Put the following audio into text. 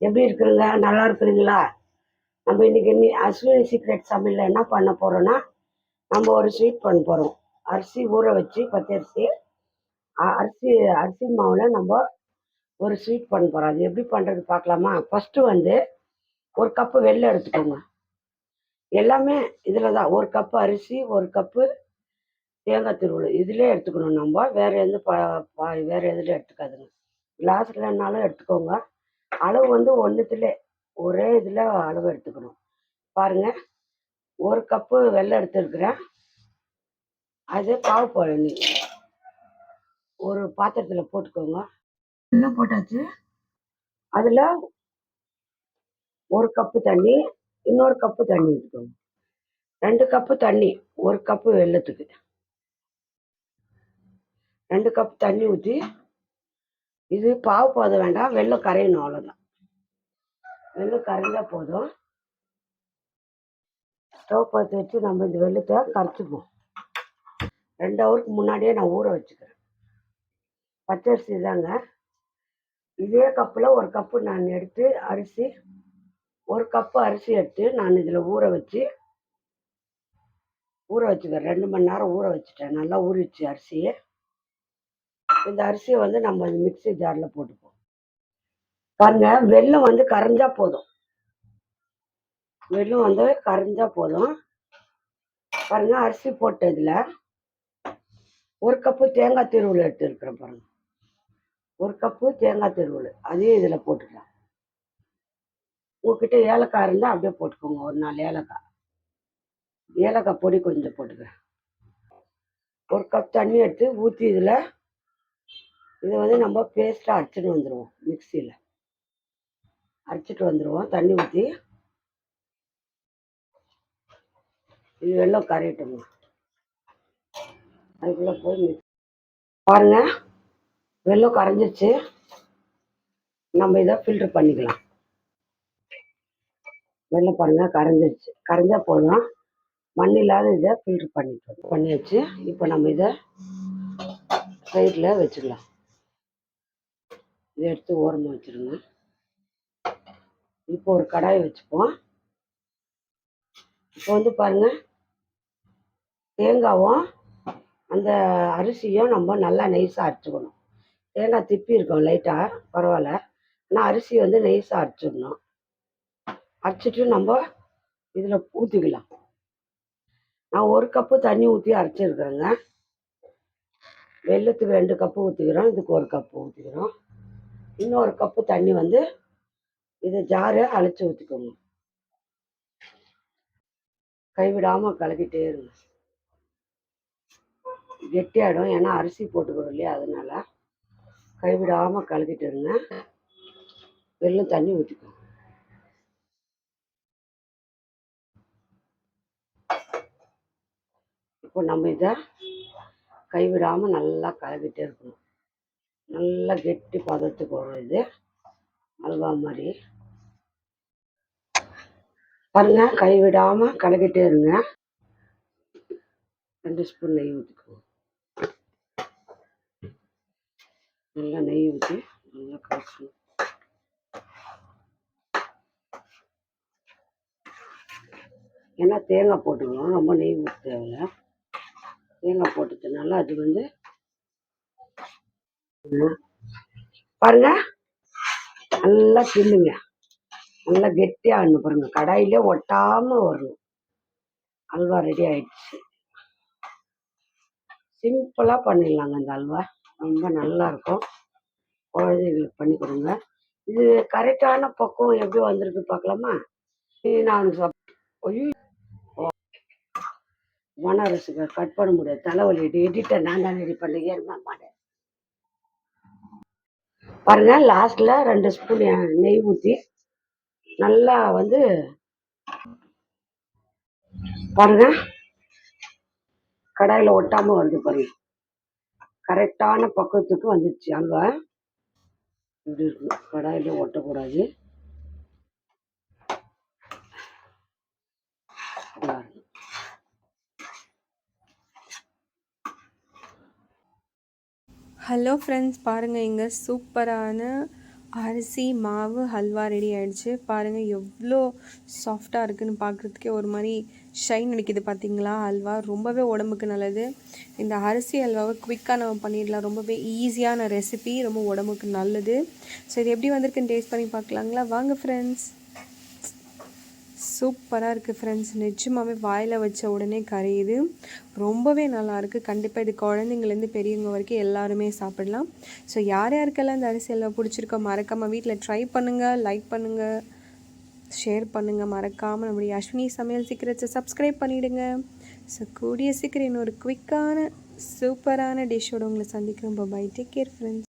எப்படி இருக்கிறீங்க? நல்லா இருக்கிறீங்களா? நம்ம இன்னைக்கு அஸ்வினி சீக்ரெட் சமையலில் என்ன பண்ண போகிறோன்னா, நம்ம ஒரு ஸ்வீட் பண்ண போகிறோம். அரிசி ஊற வச்சு பச்சரிசி அரிசி அரிசி மாவில் நம்ம ஒரு ஸ்வீட் பண்ண போகிறோம். அது எப்படி பண்ணுறது பார்க்கலாமா? ஃபஸ்ட்டு வந்து ஒரு கப்பு வெல்லம் எடுத்துக்கோங்க. எல்லாமே இதில் தான். ஒரு கப்பு அரிசி, ஒரு கப்பு தேங்காய் துருவல் இதிலே எடுத்துக்கணும். நம்ம வேறு எந்த வேறு எதுலையும் எடுத்துக்காதுங்க. கிளாஸ்லனாலும் எடுத்துக்கோங்க. அளவு வந்து ஒன்றுத்துலே ஒரே இதில் அளவு எடுத்துக்கணும். பாருங்க, ஒரு கப்பு வெல்லம் எடுத்துருக்குறேன். அது பாவு பழனி ஒரு பாத்திரத்தில் போட்டுக்கோங்க. வெல்லம் போட்டாச்சு. அதில் ஒரு கப்பு தண்ணி, இன்னொரு கப்பு தண்ணி ஊற்றிக்கோங்க. 2 கப்பு தண்ணி, ஒரு கப்பு வெல்லத்துக்கு 2 கப் தண்ணி ஊற்றி, இது பாவு போத வேண்டாம், வெல்லம் கரையணும், அவ்வளோதான். வெல்லம் கரைஞ்சால் போதும். ஸ்டவ் பற்ற வச்சு நம்ம இந்த வெல்லத்தை கரைச்சிப்போம். 2 ஹவருக்கு முன்னாடியே நான் ஊற வச்சுக்கிறேன். பச்சரிசி தாங்க. இதே கப்பில் ஒரு கப்பு நான் எடுத்து அரிசி, ஒரு கப்பு அரிசி எடுத்து நான் இதில் ஊற வச்சுக்கிறேன். 2 மணி நேரம் ஊற வச்சுட்டேன். நல்லா ஊறிடுச்சு அரிசியை. இந்த அரிசியை வந்து நம்ம மிக்ஸி ஜாரில் போட்டுப்போம். பாருங்க, வெல்லம் வந்து கரைஞ்சா போதும். வெல்லம் வந்து கரைஞ்சா போதும். பாருங்க, அரிசி போட்டதில் ஒரு கப்பு தேங்காய் திருவல் எடுத்துருக்குறேன். பாருங்க, ஒரு கப்பு தேங்காய் திருவல் அதையும் இதில் போட்டுக்கலாம். உங்ககிட்ட ஏலக்காய் இருந்தால் அப்படியே போட்டுக்கோங்க. ஒரு 4 ஏலக்காய் பொடி கொஞ்சம் போட்டுக்கிறேன். ஒரு கப் தண்ணி எடுத்து ஊற்றி இதை வந்து நம்ம பேஸ்ட்டாக அரைச்சிட்டு வந்துடுவோம். மிக்சியில் அரைச்சிட்டு வந்துடுவோம். தண்ணி ஊற்றி இது வெல்லம் கரையட்டுங்க. அதுக்குள்ளே போய் பாருங்க, வெல்லம் கரைஞ்சிருச்சு. நம்ம இதை ஃபில்ட்ரு பண்ணிக்கலாம். வெல்லம் பாருங்க கரைஞ்சிருச்சு. கரைஞ்சா போதும். மண் இல்லாத இதை ஃபில்ட்ரு பண்ணியாச்சு. இப்போ நம்ம இதை சைடில் வச்சுக்கலாம். இதை எடுத்து ஓரமாக வச்சுருங்க. இப்போ ஒரு கடாயை வச்சுப்போம். இப்போ வந்து பாருங்க, தேங்காவும் அந்த அரிசியும் நம்ம நல்லா நைஸாக அரைச்சிக்கணும். தேங்காய் திப்பி இருக்கும் லைட்டாக, பரவாயில்ல. ஆனால் அரிசி வந்து நைஸாக அரைச்சிடணும். அரைச்சிட்டு நம்ம இதில் ஊற்றிக்கலாம். நான் ஒரு கப்பு தண்ணி ஊற்றி அரைச்சிருக்கிறேங்க. வெல்லத்துக்கு 2 கப்பு ஊற்றிக்கிறோம், இதுக்கு ஒரு கப்பு ஊற்றிக்கிறோம். இன்னொரு கப்பு தண்ணி வந்து இதை ஜாரை அழைச்சி ஊற்றிக்கோங்க. கைவிடாமல் கலக்கிட்டே இருங்க. கெட்டியாயிடும், ஏன்னா அரிசி போட்டுக்கிறோம் இல்லையா, அதனால கைவிடாமல் கலக்கிட்டு இருங்க. வெல்லம் தண்ணி ஊற்றிக்கோங்க. இப்போ நம்ம இதை கைவிடாமல் நல்லா கலக்கிட்டே இருக்கணும். நல்லா கெட்டி பதத்துக்கு வரும். இது அல்வா மாதிரி பாருங்க, கைவிடாமல் கலக்கிட்டே இருங்க. 2 ஸ்பூன் நெய் ஊற்றிக்கோங்க. நல்லா நெய் ஊற்றி நல்லா கலக்கணும். ஏன்னா தேங்காய் போட்டுக்கணும், ரொம்ப நெய் ஊற்ற தேவையில்ல. தேங்காய் போட்டதுனால அது வந்து பாருங்க நல்லா கிண்டுங்க. நல்லா கெட்டியாக ஆடணும். பாருங்க, கடாயிலே ஒட்டாமல் வரணும். அல்வா ரெடி ஆயிடுச்சு. சிம்பிளாக பண்ணிடலாங்க இந்த அல்வா. ரொம்ப நல்லா இருக்கும். குழந்தைங்களுக்கு பண்ணி கொடுங்க. இது கரெக்டான பக்குவம் எப்படி வந்திருக்கு பார்க்கலாமா? நான் மனரசுக்கு கட் பண்ண முடியாது, தலைவலி. எடிட்டர் நான் தான் ரெடி பண்ண ஏறுமா மாட்டேன். பாருங்க, லாஸ்ட்ல 2 ஸ்பூன் நெய் ஊற்றி நல்லா வந்து பாருங்க, கடாயில் ஒட்டாமல் வருது பாருங்க. கரெக்டான பக்குவத்துக்கு வந்துடுச்சு அல்வா. இப்படி இருக்கணும், கடாயிலே ஒட்டக்கூடாது. ஹலோ ஃப்ரெண்ட்ஸ், பாருங்கள் இங்கே சூப்பரான அரிசி மாவு ஹல்வா ரெடி ஆயிடுச்சு. பாருங்கள் எவ்வளோ சாஃப்டாக இருக்குன்னு பார்க்குறதுக்கே ஒரு மாதிரி ஷைன் அடிக்குது பார்த்தீங்களா? ஹல்வா ரொம்பவே உடம்புக்கு நல்லது. இந்த அரிசி ஹல்வாவை குவிக்காக நம்ம பண்ணிடலாம். ரொம்பவே ஈஸியான ரெசிபி, ரொம்ப உடம்புக்கு நல்லது. ஸோ இது எப்படி வந்திருக்குன்னு டேஸ்ட் பண்ணி பார்க்கலாங்களா? வாங்க ஃப்ரெண்ட்ஸ். சூப்பராக இருக்குது ஃப்ரெண்ட்ஸ். நிஜமாகவே வாயில் வச்ச உடனே கரையுது. ரொம்பவே நல்லாயிருக்கு. கண்டிப்பாக இது குழந்தைங்கலேருந்து பெரியவங்க வரைக்கும் எல்லாருமே சாப்பிடலாம். ஸோ யார் யாருக்கெல்லாம் இந்த அரிசி எல்லாம் பிடிச்சிருக்கோ மறக்காமல் வீட்டில் ட்ரை பண்ணுங்கள், லைக் பண்ணுங்கள், ஷேர் பண்ணுங்கள். மறக்காமல் நம்முடைய அஸ்வினி சமையல் சீக்கிரத்தை சப்ஸ்கிரைப் பண்ணிவிடுங்க. ஸோ கூடிய சீக்கிரம் இன்னொரு குவிக்கான சூப்பரான டிஷ்ஷோடு உங்களை சந்திக்கிறோம். Bye, take care friends.